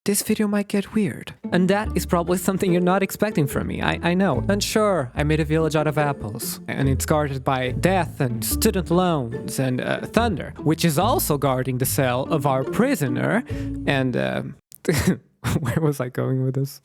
this video might get weird. And that is probably something you're not expecting from me, I know. And sure, I made a village out of apples, and it's guarded by death and student loans and thunder, which is also guarding the cell of our prisoner, and where was I going with this?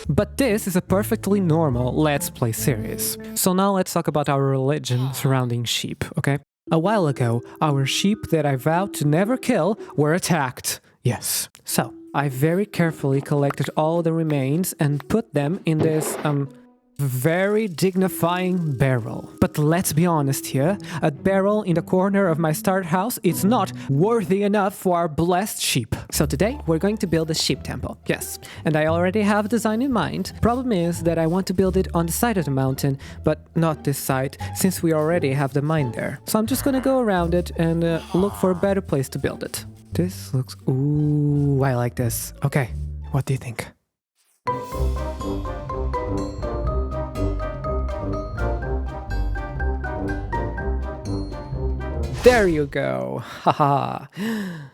But this is a perfectly normal Let's Play series. So now let's talk about our religion surrounding sheep, okay? A while ago, our sheep that I vowed to never kill were attacked. Yes. So, I very carefully collected all the remains and put them in this, very dignifying barrel. But let's be honest here, a barrel in the corner of my start house is not worthy enough for our blessed sheep. So today, we're going to build a sheep temple. Yes, and I already have a design in mind. Problem is that I want to build it on the side of the mountain, but not this side, since we already have the mine there. So I'm just gonna go around it and look for a better place to build it. This looks... Ooh, I like this. Okay, what do you think? There you go. Haha.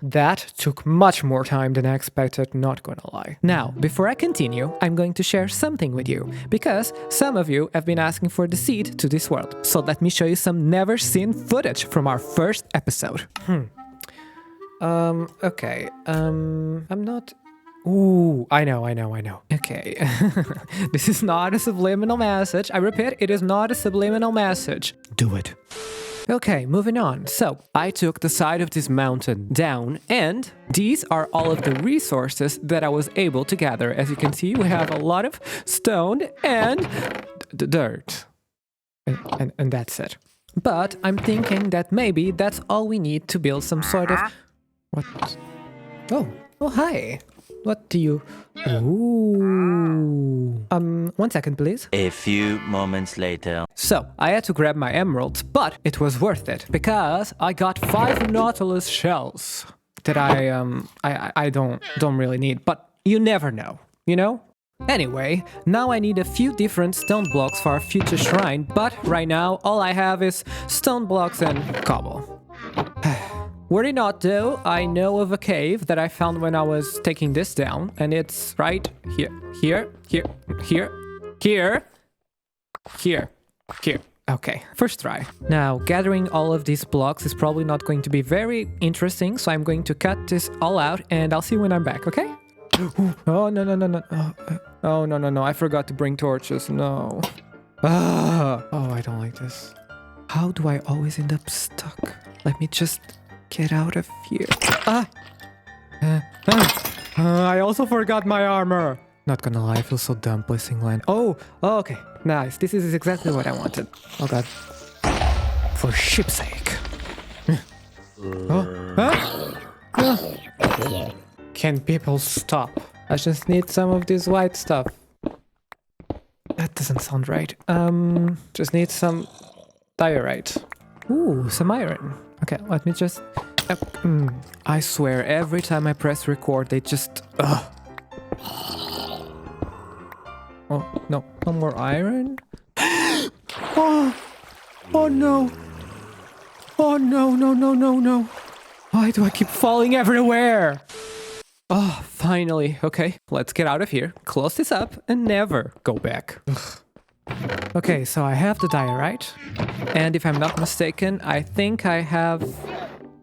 That took much more time than I expected, not gonna lie. Now, before I continue, I'm going to share something with you, because some of you have been asking for the seed to this world. So let me show you some never seen footage from our first episode. Okay. I'm not... Ooh, I know. Okay. This is not a subliminal message. I repeat, it is not a subliminal message. Do it. Okay, moving on. So, I took the side of this mountain down, and these are all of the resources that I was able to gather. As you can see, we have a lot of stone and dirt. And that's it. But I'm thinking that maybe that's all we need to build some sort of... What? Oh, hi. What do you... Ooh. 1 second, please. A few moments later. So, I had to grab my emeralds, but it was worth it, because I got 5 nautilus shells that I don't really need, but you never know, you know? Anyway, now I need a few different stone blocks for our future shrine, but right now all I have is stone blocks and cobble. Worry not though, I know of a cave that I found when I was taking this down, and it's right here. Okay, first try. Now, gathering all of these blocks is probably not going to be very interesting, so I'm going to cut this all out, and I'll see you when I'm back, okay? Oh, no. Oh, no, I forgot to bring torches, no. Oh, I don't like this. How do I always end up stuck? Let me just... get out of here. I also forgot my armor. Not gonna lie, I feel so dumb placing land. Oh, okay. Nice. This is exactly what I wanted. Oh god. For ship's sake. Can people stop? I just need some of this white stuff. That doesn't sound right. Just need some diorite. Ooh, some iron. Okay, let me just... I swear, every time I press record, they just... Oh, no. No more iron? Oh no. Oh, no. Why do I keep falling everywhere? Oh, finally. Okay, let's get out of here, close this up, and never go back. Okay, so I have the diorite, and if I'm not mistaken, I think I have...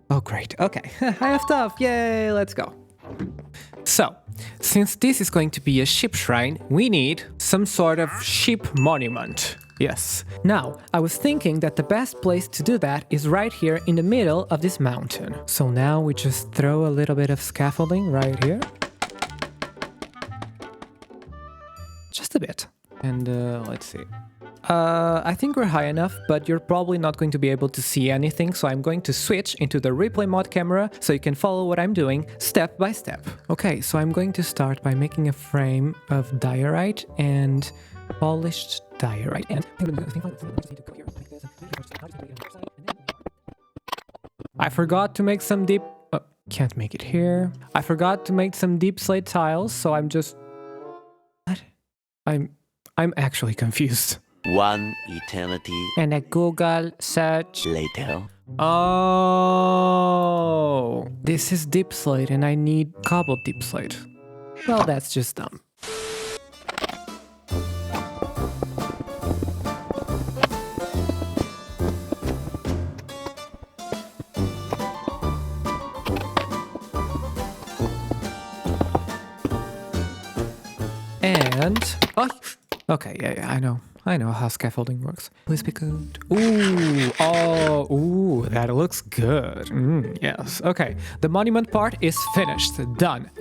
Oh, great. Okay, I have stuff. Yay, let's go. So, since this is going to be a ship shrine, we need some sort of ship monument. Yes. Now, I was thinking that the best place to do that is right here in the middle of this mountain. So now we just throw a little bit of scaffolding right here. Just a bit. And let's see. I think we're high enough, but you're probably not going to be able to see anything, so I'm going to switch into the replay mod camera so you can follow what I'm doing step by step. Okay, so I'm going to start by making a frame of diorite and polished diorite. And I forgot to make some deep... can't make it here. I forgot to make some deep slate tiles, so I'm just... What? I'm actually confused. One eternity. And a Google search Later. Oh, this is deep slate and I need cobble deep slate. Well, that's just dumb. And... Oh, okay, yeah, I know. I know how scaffolding works. Please be good. Ooh, that looks good. Yes, okay. The monument part is finished, done.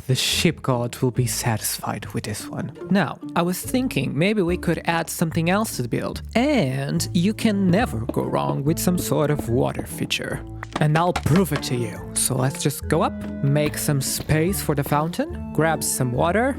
The ship god will be satisfied with this one. Now, I was thinking maybe we could add something else to the build. And you can never go wrong with some sort of water feature. And I'll prove it to you. So let's just go up, make some space for the fountain, grab some water,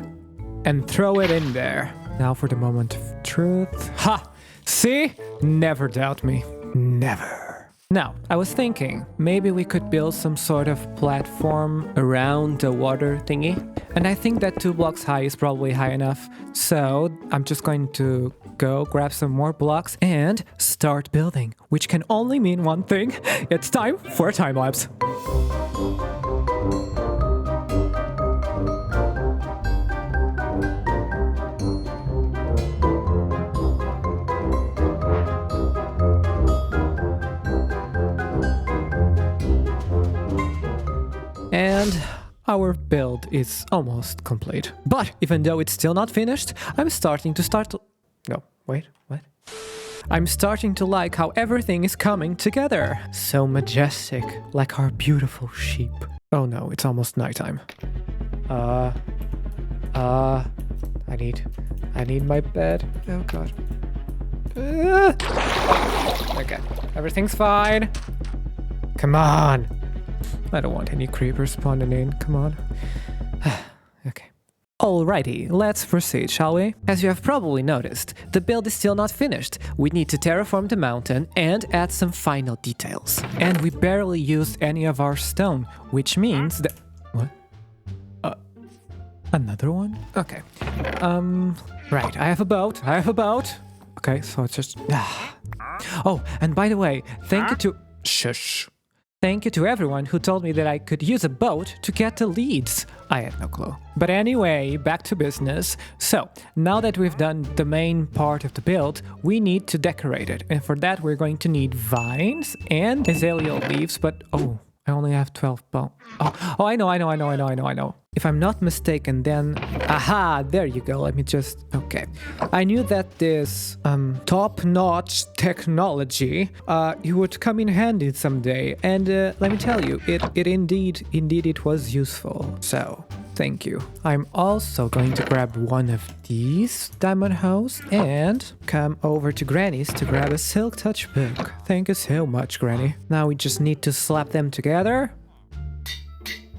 and throw it in there. Now for the moment of truth. Ha! See? Never doubt me. Never. Now, I was thinking, maybe we could build some sort of platform around the water thingy. And I think that 2 blocks high is probably high enough. So I'm just going to go grab some more blocks and start building. Which can only mean one thing. It's time for a time lapse. And our build is almost complete. But even though it's still not finished, I'm starting to I'm starting to like how everything is coming together. So majestic, like our beautiful sheep. Oh no, it's almost nighttime. I need my bed. Oh god. Okay, everything's fine. Come on. I don't want any creepers spawning in, come on. Okay. Alrighty, let's proceed, shall we? As you have probably noticed, the build is still not finished. We need to terraform the mountain and add some final details. And we barely used any of our stone, which means that... What? Another one? Okay. Right, I have a boat. Okay, so it's just... Oh, and by the way, thank you to... Shush. Thank you to everyone who told me that I could use a boat to get the leads. I had no clue. But anyway, back to business. So, now that we've done the main part of the build, we need to decorate it. And for that, we're going to need vines and azalea leaves, but oh, I only have 12 bones. Oh, I know. If I'm not mistaken, then... Aha, there you go. Let me just... Okay. I knew that this top-notch technology it would come in handy someday. And let me tell you, it indeed it was useful. So, thank you. I'm also going to grab one of these diamond hoes and come over to Granny's to grab a silk touch book. Thank you so much, Granny. Now we just need to slap them together.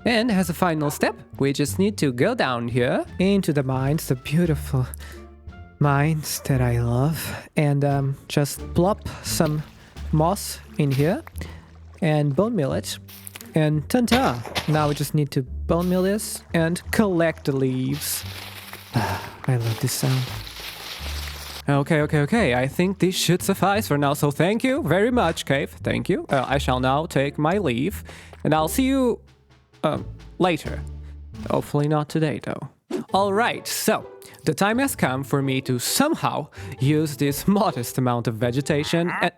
And as a final step, we just need to go down here into the mines, the beautiful mines that I love, and just plop some moss in here and bone meal it. And ta-ta! Now we just need to bone meal this and collect the leaves. I love this sound. Okay. I think this should suffice for now, so thank you very much, Cave. Thank you. I shall now take my leave, and I'll see you... later. Hopefully not today, though. Alright, so the time has come for me to somehow use this modest amount of vegetation and...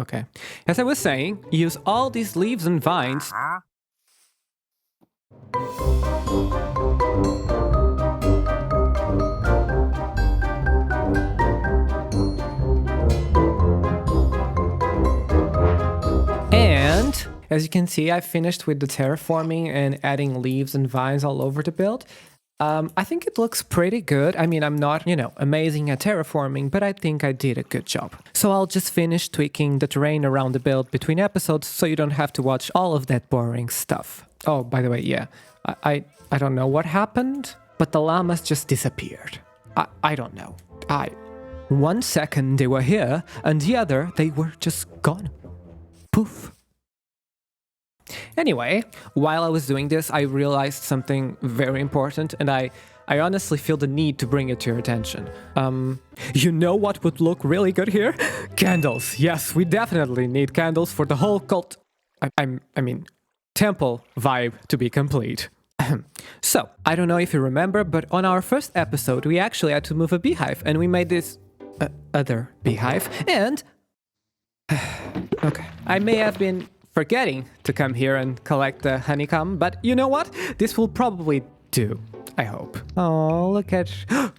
Okay. As I was saying, use all these leaves and vines... And... As you can see, I finished with the terraforming and adding leaves and vines all over the build. I think it looks pretty good. I mean, I'm not, amazing at terraforming, but I think I did a good job. So I'll just finish tweaking the terrain around the build between episodes so you don't have to watch all of that boring stuff. Oh, by the way, yeah, I don't know what happened, but the llamas just disappeared. I don't know. 1 second they were here, and the other they were just gone. Poof. Anyway, while I was doing this, I realized something very important, and I honestly feel the need to bring it to your attention. You know what would look really good here? Candles. Yes, we definitely need candles for the whole cult... I mean, temple vibe to be complete. So, I don't know if you remember, but on our first episode, we actually had to move a beehive, and we made this other beehive, and... okay, I may have been forgetting to come here and collect the honeycomb, but you know what? This will probably do, I hope. Oh, look at...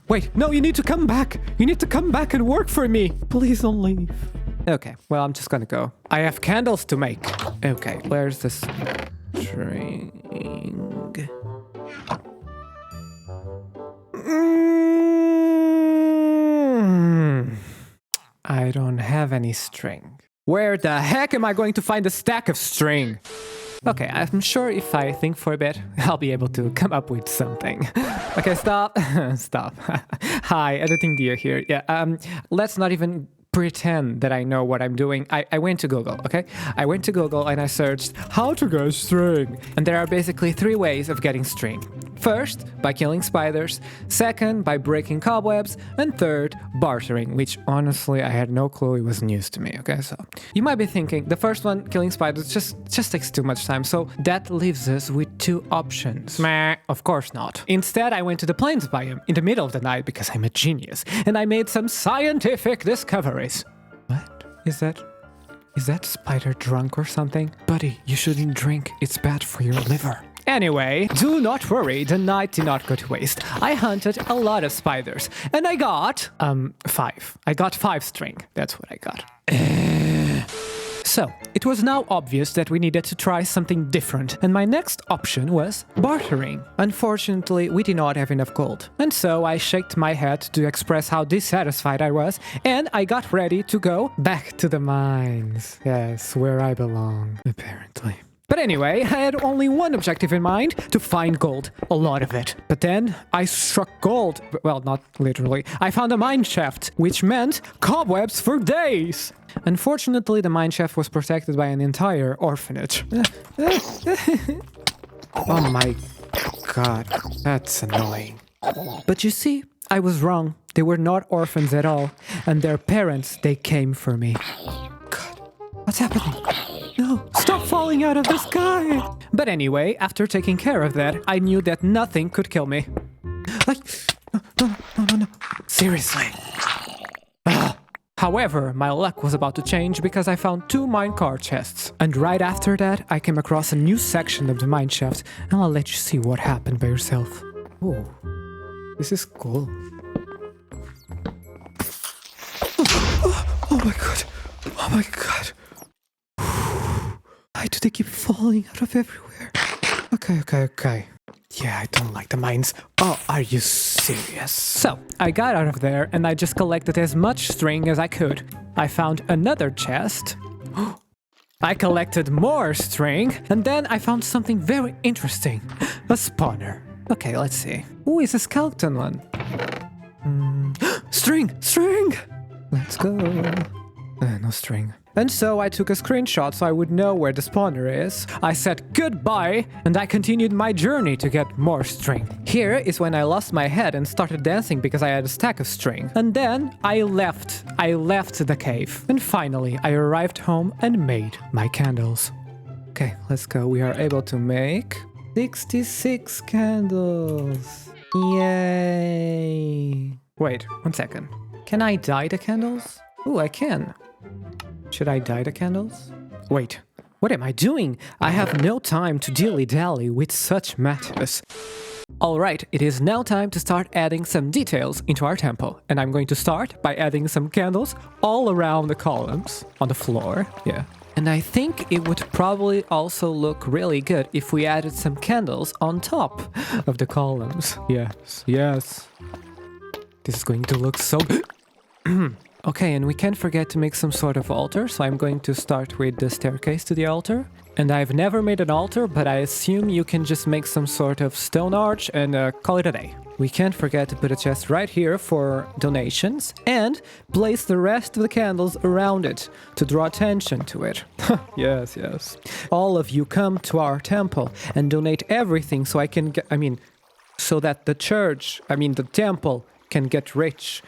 Wait, no, you need to come back! You need to come back and work for me! Please don't leave. Okay, well, I'm just gonna go. I have candles to make. Okay, where's this string? I don't have any string. Where the heck am I going to find a stack of string? Okay, I'm sure if I think for a bit, I'll be able to come up with something. Okay, stop. Stop. Hi, editing Dio here. Yeah, let's not even pretend that I know what I'm doing. I went to Google, okay? I went to Google and I searched how to get string. And there are basically 3 ways of getting string. First, by killing spiders. Second, by breaking cobwebs. And third, bartering, which honestly, I had no clue. It was news to me, okay? So you might be thinking, the first one, killing spiders, just takes too much time. So that leaves us with 2 options. Meh, of course not. Instead, I went to the plains biome in the middle of the night because I'm a genius. And I made some scientific discoveries. What? Is that spider drunk or something? Buddy, you shouldn't drink. It's bad for your liver. Anyway, do not worry, the night did not go to waste. I hunted a lot of spiders, and I got, 5. I got 5 string. That's what I got. So, it was now obvious that we needed to try something different, and my next option was bartering. Unfortunately, we did not have enough gold. And so I shook my head to express how dissatisfied I was, and I got ready to go back to the mines. Yes, where I belong, apparently. But anyway, I had only one objective in mind, to find gold, a lot of it. But then I struck gold, well, not literally. I found a mine shaft, which meant cobwebs for days. Unfortunately, the mine shaft was protected by an entire orphanage. Oh my god, that's annoying. But you see, I was wrong. They were not orphans at all, and their parents, they came for me. God, what's happening? No, stop falling out of the sky! But anyway, after taking care of that, I knew that nothing could kill me. Like, no. Seriously. However, my luck was about to change because I found 2 minecart chests. And right after that, I came across a new section of the mineshaft, and I'll let you see what happened by yourself. Oh, this is cool. Oh my god. Oh my god. Why do they keep falling out of everywhere? Okay. Yeah, I don't like the mines. Oh, are you serious? So, I got out of there and I just collected as much string as I could. I found another chest. I collected more string. And then I found something very interesting. A spawner. Okay, let's see. Oh, it's a skeleton one. String! Let's go. No string. And so I took a screenshot so I would know where the spawner is. I said goodbye, and I continued my journey to get more string. Here is when I lost my head and started dancing because I had a stack of string. And then I left the cave. And finally, I arrived home and made my candles. Okay, let's go. We are able to make 66 candles. Yay. Wait, 1 second. Can I dye the candles? Ooh, I can. Should I dye the candles? Wait, what am I doing? I have no time to dilly-dally with such matters. Alright, it is now time to start adding some details into our temple. And I'm going to start by adding some candles all around the columns, on the floor, yeah. And I think it would probably also look really good if we added some candles on top of the columns. Yes. This is going to look so good. Okay, and we can't forget to make some sort of altar, so I'm going to start with the staircase to the altar. And I've never made an altar, but I assume you can just make some sort of stone arch and call it a day. We can't forget to put a chest right here for donations and place the rest of the candles around it to draw attention to it. Yes. All of you come to our temple and donate everything so I can get, so that the temple can get rich.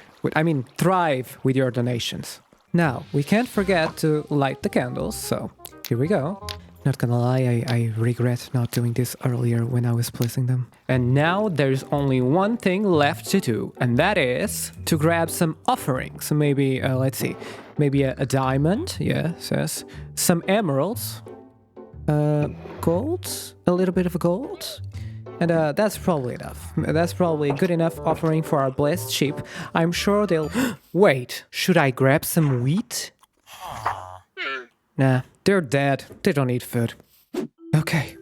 Thrive with your donations. Now, we can't forget to light the candles, so here we go. Not gonna lie, I regret not doing this earlier when I was placing them. And now there's only one thing left to do, and that is to grab some offerings. So maybe, let's see, maybe a diamond, yes. Some emeralds, gold, a little bit of gold. And that's probably enough. That's probably a good enough offering for our blessed sheep. I'm sure they'll... Wait, should I grab some wheat? Nah, they're dead. They don't need food. Okay.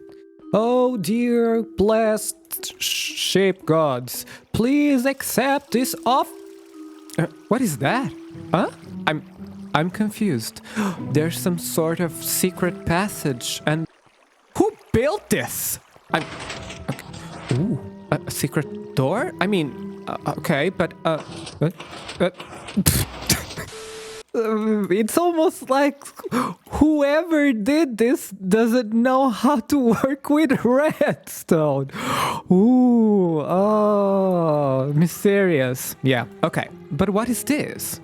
Oh dear blessed sheep gods, please accept this what is that? Huh? I'm confused. There's some sort of secret passage and... Who built this? Ooh, a secret door? I mean, okay, but, it's almost like whoever did this doesn't know how to work with redstone. Ooh, oh, mysterious. Yeah, okay. But what is this?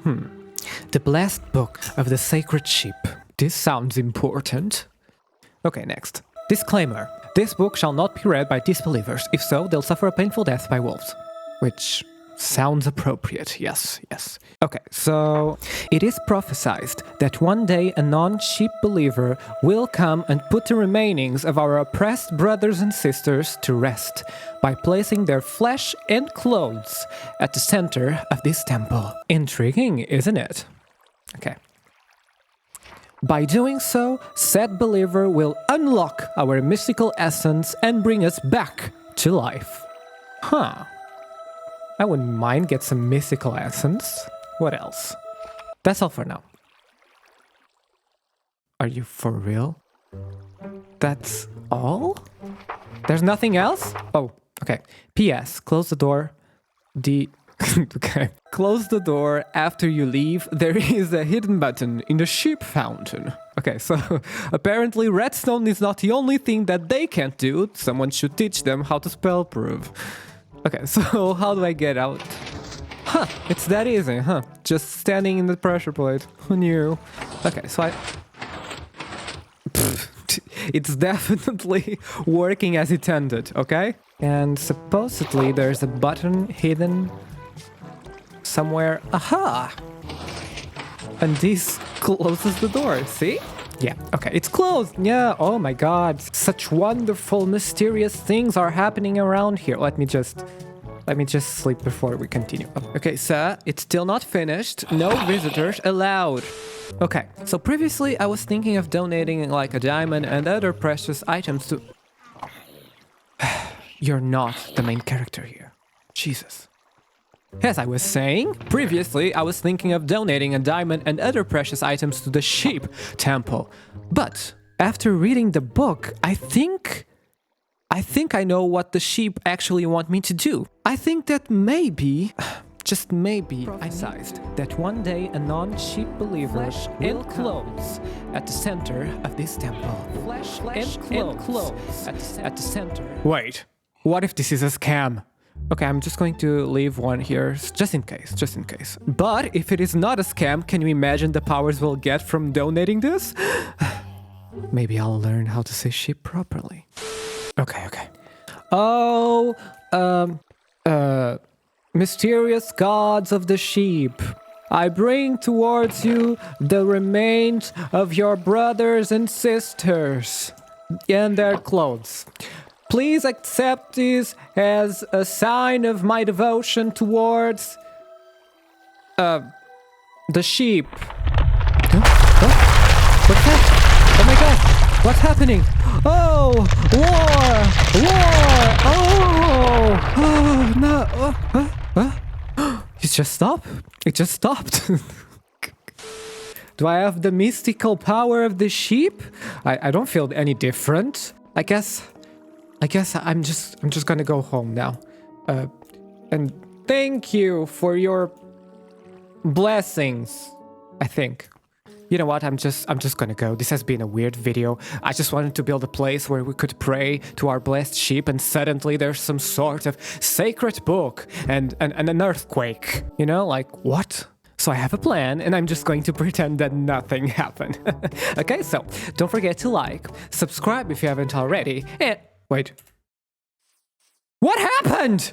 The blessed book of the sacred sheep. This sounds important. Okay, next. Disclaimer. This book shall not be read by disbelievers. If so, they'll suffer a painful death by wolves. Which... sounds appropriate, yes. Okay, so it is prophesied that one day a non-sheep believer will come and put the remainings of our oppressed brothers and sisters to rest by placing their flesh and clothes at the center of this temple. Intriguing, isn't it? Okay. By doing so, said believer will unlock our mystical essence and bring us back to life. Huh. I wouldn't mind get some mystical essence. What else? That's all for now. Are you for real? That's all? There's nothing else? Oh, okay. P.S. Close the door. Okay. Close the door after you leave. There is a hidden button in the sheep fountain. Okay, so apparently redstone is not the only thing that they can't do. Someone should teach them how to spell proof. Okay, so how do I get out? Huh, it's that easy, huh? Just standing in the pressure plate. Who knew? Okay, so it's definitely working as intended, okay? And supposedly there's a button hidden somewhere. Aha! And this closes the door, see? Yeah, okay, it's closed. Yeah, oh my god. Such wonderful, mysterious things are happening around here. Let me just sleep before we continue. Okay, sir, it's still not finished. No visitors allowed. Okay, so previously I was thinking of donating like a diamond and other precious items to... You're not the main character here. Jesus. As I was saying, previously I was thinking of donating a diamond and other precious items to the sheep temple. But after reading the book, I think I know what the sheep actually want me to do. I think that maybe, just maybe, I sized that one day a non-sheep believer will clothes at the center of this temple. Flesh and clothes at the center. Wait, what if this is a scam? Okay, I'm just going to leave one here, just in case. But if it is not a scam, can you imagine the powers we'll get from donating this? Maybe I'll learn how to say sheep properly. Okay. Oh, mysterious gods of the sheep, I bring towards you the remains of your brothers and sisters and their clothes. Please accept this as a sign of my devotion towards the sheep. What's that? Oh my god! What's happening? Oh! War! Oh! No! It just stopped? It just stopped. Do I have the mystical power of the sheep? I don't feel any different. I guess I'm just gonna go home now. And thank you for your blessings, I think. You know what, I'm just gonna go. This has been a weird video. I just wanted to build a place where we could pray to our blessed sheep, and suddenly there's some sort of sacred book and an earthquake. You know, like, what? So I have a plan, and I'm just going to pretend that nothing happened. Okay, so don't forget to like, subscribe if you haven't already, and wait. What happened?